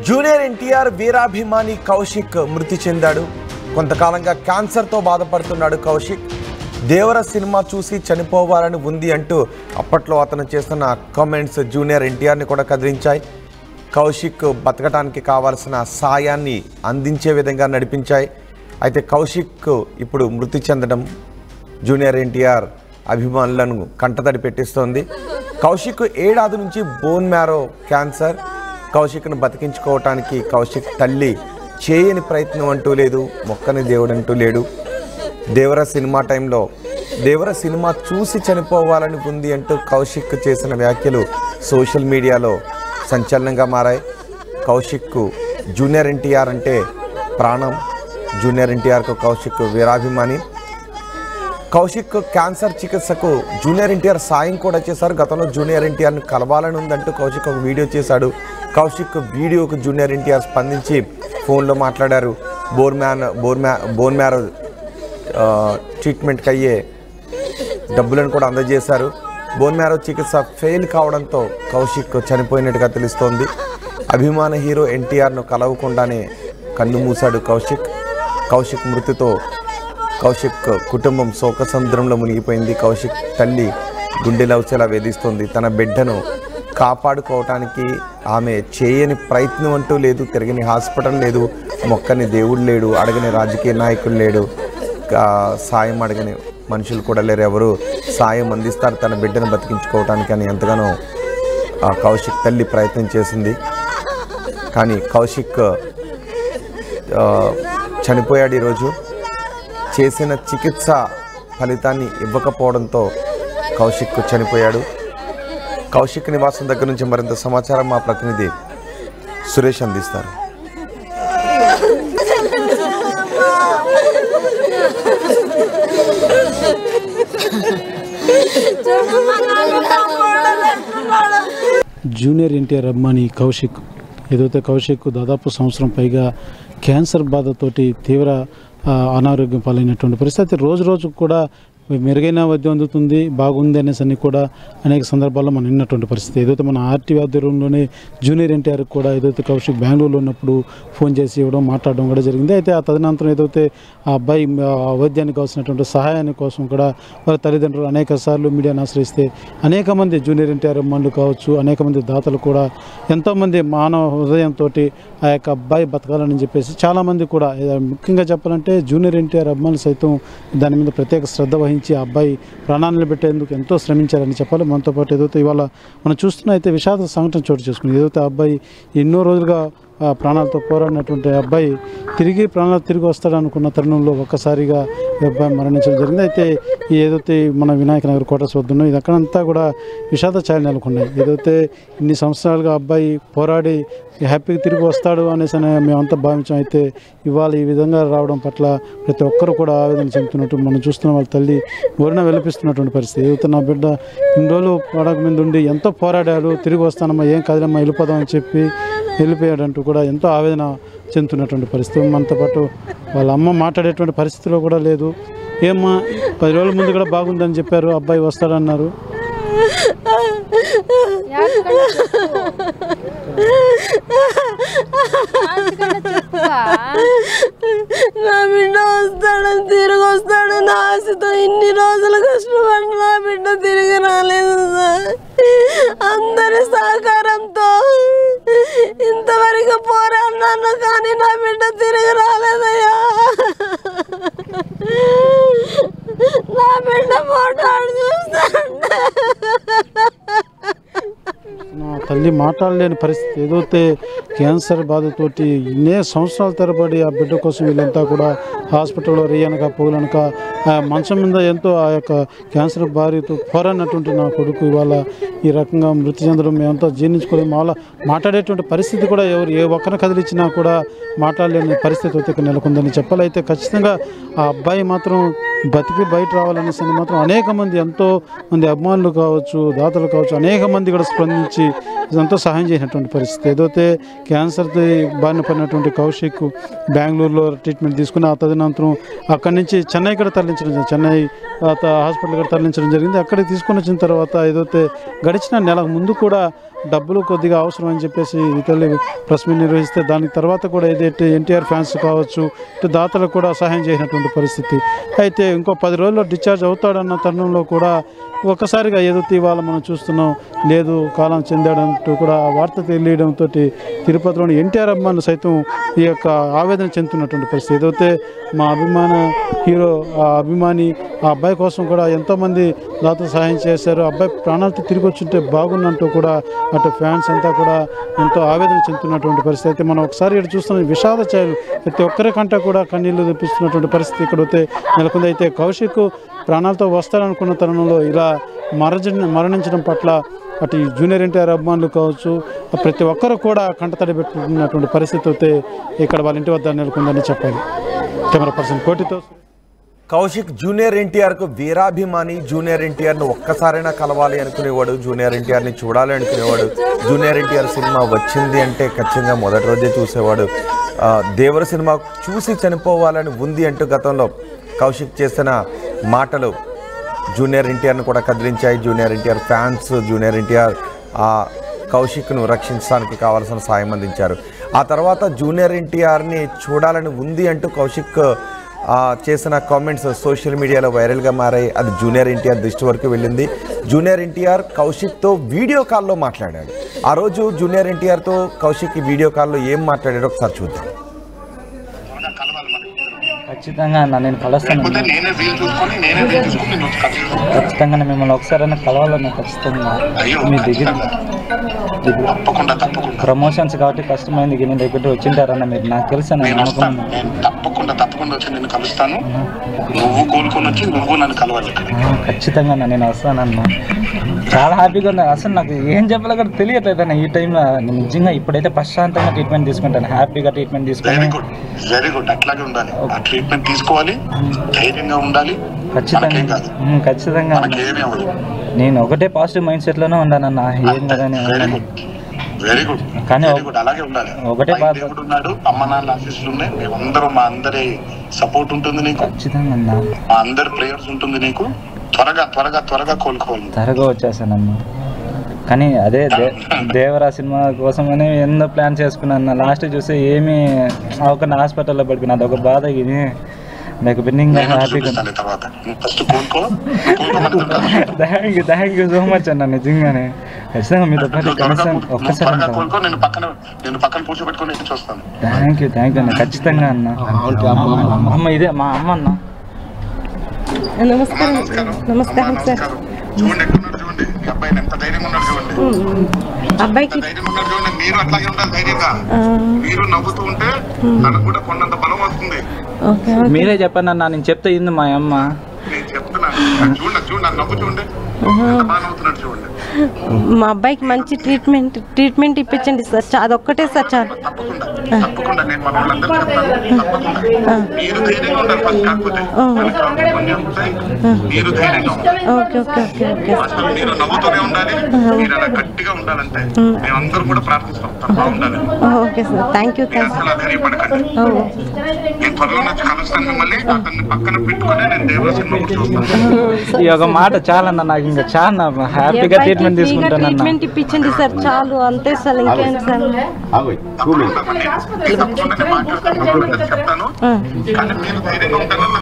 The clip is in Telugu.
జూనియర్ ఎన్టీఆర్ వీరాభిమాని కౌశిక్ మృతి చెందాడు. కొంతకాలంగా క్యాన్సర్తో బాధపడుతున్నాడు కౌశిక్. దేవర సినిమా చూసి చనిపోవాలని ఉంది అంటూ అప్పట్లో అతను చేస్తున్న కామెంట్స్ జూనియర్ ఎన్టీఆర్ని కూడా కదిలించాయి. కౌశిక్ బతకడానికి కావాల్సిన సాయాన్ని అందించే విధంగా నడిపించాయి. అయితే కౌశిక్ ఇప్పుడు మృతి చెందడం జూనియర్ ఎన్టీఆర్ అభిమానులను కంటతడి పెట్టిస్తోంది. కౌశిక్ ఏడాది నుంచి బోన్ మ్యారో క్యాన్సర్. కౌశిక్ను బతికించుకోవటానికి కౌశిక్ తల్లి చేయని ప్రయత్నం అంటూ లేదు, మొక్కని దేవుడు అంటూ లేడు. దేవర సినిమా టైంలో దేవర సినిమా చూసి చనిపోవాలని ఉంది అంటూ కౌశిక్ చేసిన వ్యాఖ్యలు సోషల్ మీడియాలో సంచలనంగా మారాయి. కౌశిక్ జూనియర్ ఎన్టీఆర్ అంటే ప్రాణం. జూనియర్ ఎన్టీఆర్కు కౌశిక్ వీరాభిమాని. కౌశిక్ క్యాన్సర్ చికిత్సకు జూనియర్ ఎన్టీఆర్ సాయం కూడా చేశారు. గతంలో జూనియర్ ఎన్టీఆర్ని కలవాలని ఉందంటూ కౌశిక్ ఒక వీడియో చేశాడు. కౌశిక్ వీడియోకు జూనియర్ ఎన్టీఆర్ స్పందించి ఫోన్లో మాట్లాడారు. బోన్ మ్యారో ట్రీట్మెంట్కి అయ్యే డబ్బులను కూడా అందజేశారు. బోన్ మ్యారో చికిత్స ఫెయిల్ కావడంతో కౌశిక్ చనిపోయినట్టుగా తెలుస్తోంది. అభిమాన హీరో ఎన్టీఆర్ను కలవకుండానే కన్ను మూశాడు కౌశిక్ మృతితో కౌశిక్ కుటుంబం శోకసముద్రంలో మునిగిపోయింది. కౌశిక్ తల్లి గుండెలవచేలా వేధిస్తోంది. తన బిడ్డను కాపాడుకోవటానికి ఆమె చేయని ప్రయత్నం అంటూ లేదు. తిరగని హాస్పిటల్ లేదు, మొక్కని దేవుడు లేడు, అడగని రాజకీయ నాయకులు లేడు, సాయం అడగని మనుషులు కూడా లేరు. ఎవరు సాయం అందిస్తారు తన బిడ్డను బతికించుకోవటానికి అని ఎంతగానో కౌశిక్ తల్లి ప్రయత్నం చేసింది. కానీ కౌశిక్ చనిపోయాడు. ఈరోజు చేసిన చికిత్స ఫలితాన్ని ఇవ్వకపోవడంతో కౌశిక్ చనిపోయాడు. కౌశిక్ నివాసం దగ్గర నుంచి మరింత సమాచారం మా ప్రతినిధి సురేష్ అందిస్తారు. జూనియర్ ఎన్టీఆర్ అభిమాని కౌశిక్ ఏదైతే కౌశిక్ దాదాపు సంవత్సరం పైగా క్యాన్సర్ బాధతోటి తీవ్ర అనారోగ్యం పాలైనటువంటి పరిస్థితి. రోజు రోజుకు కూడా మెరుగైన వైద్యం అందుతుంది, బాగుంది అనేసి అన్ని కూడా అనేక సందర్భాల్లో మనం విన్నటువంటి పరిస్థితి. ఏదైతే మన ఆర్టీవీ ఆధ్వర్యంలోనే జూనియర్ ఎన్టీఆర్ కూడా ఏదైతే కౌశిక్ బెంగళూరులో ఉన్నప్పుడు ఫోన్ చేసి ఇవ్వడం మాట్లాడడం కూడా జరిగింది. అయితే ఆ తదనంతరం ఏదైతే ఆ అబ్బాయి వైద్యానికి కావాల్సినటువంటి సహాయాన్ని కోసం కూడా వారి తల్లిదండ్రులు అనేక సార్లు మీడియాను ఆశ్రయిస్తే అనేక మంది జూనియర్ ఎన్టీఆర్ అభిమానులు కావచ్చు, అనేక మంది దాతలు కూడా ఎంతోమంది మానవ హృదయంతో ఆ యొక్క అబ్బాయి బతకాలని చెప్పేసి చాలామంది కూడా, ముఖ్యంగా చెప్పాలంటే జూనియర్ ఎన్టీఆర్ అభిమానులు సైతం దాని మీద ప్రత్యేక శ్రద్ధ వహించి ఆ అబ్బాయి ప్రాణాలను పెట్టేందుకు ఎంతో శ్రమించారని చెప్పాలి. మనతో పాటు ఏదైతే ఇవాళ మనం చూస్తున్న అయితే విషాద సంఘటన చోటు చేసుకుంది. ఏదైతే ఆ అబ్బాయి ఎన్నో రోజులుగా ప్రాణాలతో పోరాడినటువంటి అబ్బాయి ప్రాణాలు తిరిగి వస్తాడనుకున్న తరుణంలో ఒక్కసారిగా అబ్బాయి మరణించడం జరిగింది. అయితే ఏదైతే మన వినాయక నగర్ క్వార్టర్స్ వద్దున్నో ఇది అక్కడంతా కూడా విషాద ఛాయలు నెలకొన్నాయి. ఏదైతే ఇన్ని సంవత్సరాలుగా అబ్బాయి పోరాడి హ్యాపీగా తిరిగి వస్తాడు అనేసి మేమంతా భావించాం. అయితే ఇవాళ ఈ విధంగా రావడం పట్ల ప్రతి ఒక్కరు కూడా ఆవేదన చెందుతున్నట్టు మనం చూస్తున్న వాళ్ళ తల్లి ఊరిన వెలిపిస్తున్నటువంటి పరిస్థితి. ఏదైతే నా బిడ్డ ఇన్ని రోజులు పడక మీద ఉండి ఎంతో పోరాడాడు, తిరిగి వస్తానమ్మా, ఏం కాదులమ్మా, వెళ్ళిపోదామని చెప్పి వెళ్ళిపోయాడంటూ కూడా ఎంతో ఆవేదన చెందుతున్నటువంటి పరిస్థితి. మనతో పాటు వాళ్ళ అమ్మ మాట్లాడేటువంటి పరిస్థితిలో కూడా లేదు. ఏమ్మా 10 రోజుల ముందు కూడా బాగుందని చెప్పారు, అబ్బాయి వస్తాడన్నారు. నా బిడ్డ వస్తాడని తిరిగి వస్తాడు నా ఆశతో ఇన్ని రోజులు కష్టపడి నా బిడ్డ తిరిగి రాలేదు సార్. అందరి సహకారంతో ఇంతవరకు పోరాడినాను కానీ నా బిడ్డ తిరిగి రాలేదయ్యా. నా బిడ్డ పోటాడు చూస్తాంటే నా తల్లి మాట్లాడలేని పరిస్థితి. ఏదైతే క్యాన్సర్ బాధతోటి ఇన్నే సంవత్సరాల తరబడి ఆ బిడ్డ కోసం వీళ్ళంతా కూడా హాస్పిటల్లో రేయనక పోలనక మంచం మీద ఎంతో ఆ యొక్క క్యాన్సర్ బారితో పోరాడినటువంటి నా కొడుకు ఇవాళ ఈ రకంగా మృతి చెందడం మేమంతా జీర్ణించుకోలేము. వాళ్ళ మాట్లాడేటువంటి పరిస్థితి కూడా ఎవరు ఏ ఒక్కరిని కదిలించినా కూడా మాట్లాడలేని పరిస్థితి అయితే నెలకొందని చెప్పాలి. అయితే ఖచ్చితంగా ఆ అబ్బాయి మాత్రం బతికి బయట రావాలనేసి మాత్రం అనేక మంది, ఎంతో మంది అభిమానులు కావచ్చు, దాతలు కావచ్చు, అనేక మంది కూడా స్పందించి ఎంతో సహాయం చేసినటువంటి పరిస్థితి. ఏదైతే క్యాన్సర్తో బారిన పడినటువంటి కౌశిక్ బెంగళూరులో ట్రీట్మెంట్ తీసుకుని ఆ తదనంతరం అక్కడి నుంచి చెన్నై కూడా తరలించడం, చెన్నై హాస్పిటల్ కూడా తరలించడం జరిగింది. అక్కడికి తీసుకొని వచ్చిన తర్వాత ఏదైతే గడిచిన నెల ముందు కూడా డబ్బులు కొద్దిగా అవసరం అని చెప్పేసి ఇతరులు ప్రెస్ మీట్ నిర్వహిస్తే దాని తర్వాత కూడా ఏదైతే ఎన్టీఆర్ ఫ్యాన్స్ కావచ్చు ఇటు దాతలకు కూడా సహాయం చేసినటువంటి పరిస్థితి. అయితే ఇంకో 10 రోజుల్లో డిశ్చార్జ్ అవుతాడన్న తరుణంలో కూడా ఒక్కసారిగా ఏదైతే ఇవాళ మనం చూస్తున్నాం లేదు కాలం చెందాడంటూ కూడా వార్త తెలియడంతో తిరుపతిలోని ఎన్టీఆర్ అభిమానులు సైతం ఈ యొక్క ఆవేదన చెందుతున్నటువంటి పరిస్థితి. ఏదైతే మా అభిమాన హీరో ఆ అభిమాని ఆ అబ్బాయి కోసం కూడా ఎంతోమంది దాతలు సహాయం చేశారు, అబ్బాయి ప్రాణాలతో తిరిగి వచ్చుంటే బాగుందంటూ కూడా అటు ఫ్యాన్స్ అంతా కూడా ఎంతో ఆవేదన చెందుతున్నటువంటి పరిస్థితి. అయితే మనం ఒకసారి ఇక్కడ చూస్తున్న విషాద ఛాయలు ప్రతి ఒక్కరికంటే కూడా కన్నీళ్లు తెప్పిస్తున్నటువంటి పరిస్థితి ఇక్కడైతే నెలకొంది. అయితే కౌశిక్ ప్రాణాలతో వస్తారనుకున్న తరుణంలో ఇలా మరణించడం పట్ల అటు జూనియర్ ఎన్టీఆర్ అభిమానులు కావచ్చు ప్రతి ఒక్కరు కూడా కంటతడి పెట్టుకున్నటువంటి పరిస్థితి అయితే ఇక్కడ వాళ్ళ ఇంటి వద్ద నెలకొందని చెప్పాలి. కెమెరా పర్సన్ కోటితో కౌశిక్ జూనియర్ ఎన్టీఆర్కు వీరాభిమాని. జూనియర్ ఎన్టీఆర్ను ఒక్కసారైనా కలవాలి అనుకునేవాడు, జూనియర్ ఎన్టీఆర్ని చూడాలి అనుకునేవాడు. జూనియర్ ఎన్టీఆర్ సినిమా వచ్చింది అంటే ఖచ్చితంగా మొదటి రోజే చూసేవాడు. దేవర సినిమా చూసి చనిపోవాలని ఉంది అంటూ గతంలో కౌశిక్ చేసిన మాటలు జూనియర్ ఎన్టీఆర్ను కూడా కదిలించాయి. Junior NTR fans junior NTR కౌశిక్ను రక్షించడానికి కావాల్సిన సాయం అందించారు. ఆ తర్వాత జూనియర్ ఎన్టీఆర్ని చూడాలని ఉంది అంటూ కౌశిక్ చేసిన కామెంట్స్ సోషల్ మీడియాలో వైరల్గా మారాయి. అది జూనియర్ ఎన్టీఆర్ దృష్టి వరకు వెళ్ళింది. జూనియర్ ఎన్టీఆర్ కౌశిక్తో వీడియో కాల్లో మాట్లాడాడు. ఆ రోజు జూనియర్ ఎన్టీఆర్తో కౌశిక్ వీడియో కాల్లో ఏం మాట్లాడాడో ఒకసారి చూద్దాం. ఖచ్చితంగా అన్న నేను కలుస్తాను, ఖచ్చితంగా మిమ్మల్ని ఒకసారైనా కలవాలన్నా ఖచ్చితంగా మీ దగ్గర ప్రమోషన్స్ కాబట్టి కష్టమైంది మీ దగ్గర వచ్చింటారన్న మీరు నాకు తెలుసు నేను అనుకున్నాను. తప్పకుండా వచ్చి నేను కలుస్తాను, నువ్వు కోలుకొని వచ్చి నువ్వు నన్ను కలవాలి. ఖచ్చితంగా నేను వస్తానన్నా, చాలా హ్యాపీగా ఉన్నా. అసలు నాకు ఏం చెప్పాలో కూడా తెలియట్లేదు అన్న ఈ టైంలో. నిజంగా ఇప్పుడైతే ప్రశాంతంగా ట్రీట్మెంట్ తీసుకుంటాను, హ్యాపీగా ట్రీట్మెంట్ తీసుకుంటాను. వెరీ గుడ్ అట్లాగే ఉండాలి, ఆ ట్రీట్మెంట్ తీసుకోవాలి, ధైర్యంగా ఉండాలి. ఖచ్చితంగా నేను ఒకటే పాజిటివ్ మైండ్ సెట్ లోనే ఉన్నానన్న. ఏం కదని వెరీ గుడ్ కానీ అలాగే ఉండాలి. ఒకటే దేవుడు ఉన్నాడు, అమ్మ నాన్న ఆశీస్సులు ఉన్నాయి, మేమందరం మా అందరి సపోర్ట్ ఉంటుంది నీకు. ఖచ్చితంగా మా అందరి ప్రేయర్స్ ఉంటుంది నీకు. త్వరగా కోలుకోవాలి. త్వరగా వచ్చేసానన్న. కానీ అదే దేవరా సినిమా కోసమని ఎన్నో ప్లాన్ చేసుకున్నాను. లాస్ట్ చూస్తే ఏమీ ఒక హాస్పిటల్లో పడిపోయినా అదొక బాధ. ఇది నాకు బిన్నింగ్ హ్యాపీగా. థ్యాంక్ యూ సో మచ్ అన్న. నిజంగానే ఖచ్చితంగా మీతో పాటు కనీసం ఒక్కసారి థ్యాంక్ యూ అన్న. ఖచ్చితంగా అన్న. అమ్మ ఇదే మా అమ్మ అన్న. నమస్కారం సార్. అబ్బాయికి మీరు అట్లాగే ఉండాలి, ధైర్యంగా మీరు నవ్వుతూ ఉంటే తనకు కూడా కొండంత బలం వస్తుంది. మీరే చెప్పండి అన్న, నేను చెప్తే ఇంది మా అమ్మ. నేను చెప్తున్నాను, చూడండి నవ్వు చూడండి, బాగా నవ్వుతున్నాడు చూడండి. మా అబ్బాయికి మంచి ట్రీట్మెంట్ ఇప్పించండి సార్, అదొక్కటే సార్ చాలు. తప్పకుండా నేను మన వాళ్ళందరూ చెప్తాను. తప్పకుండా మీరు ధైర్యంగా ఉండాలి ఫస్ట్. కాకపోతే మీరు ధైర్యంగా ఉండాలి. అసలు మీరు నవ్వుతూనే ఉండాలి, మీరు అలా గట్టిగా ఉండాలంటే మేమందరం కూడా ప్రార్థిస్తాం బాగుండాలి. Okay sir, thank you. అసలు ధైర్యపడకండి. నేను త్వరలో నుంచి కలుస్తాను మిమ్మల్ని. అతన్ని పక్కన పెట్టుకుని నేను దేవర సినిమా చూస్తాను. ఈ ఒక మాట చాలన్న, నాకు ఇంకా చాలా హ్యాపీగా ట్రీట్మెంట్ తీసుకుంటాను. ట్రీట్మెంట్ ఇప్పించండి సార్ చాలు, అంతే సార్. ఇంకేంటి సార్? తప్పకుండా నేను మాట్లాడతాను, చెప్తాను. కానీ మీరు ధైర్యంగా ఉంటానన్న.